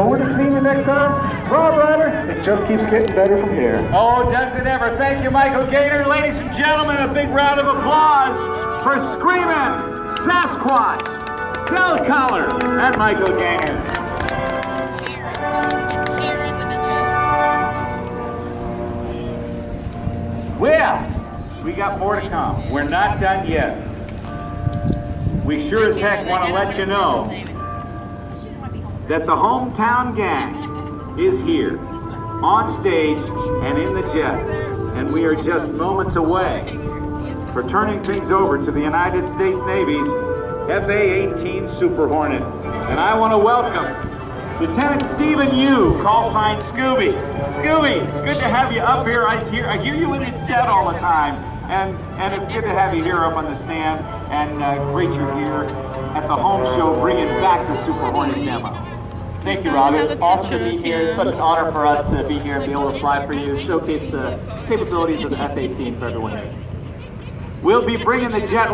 forward to seeing you next time. Rob Ryder, it just keeps getting better from here. Oh, does it ever. Thank you, Michael Gaynor. Ladies and gentlemen, a big round of applause for Screamin' Sasquatch, Del Collar, and Michael Gaynor. Well, we got more to come. We're not done yet. We sure as heck want to let you know that the hometown gang is here, on stage and in the jet, and we are just moments away for turning things over to the United States Navy's FA-18 Super Hornet. And I want to welcome Lieutenant Stephen Yu, call sign Scooby. Scooby, it's good to have you up here. I hear you in the jet all the time, and it's good to have you here up on the stand, and great you're here at the home show bringing back the Super Hornet demo. Thank you, Rob. It's awesome to be here. It's such an honor for us to be here and be able to fly for you, showcase the capabilities of the F-18 for everyone here. We'll be bringing the jet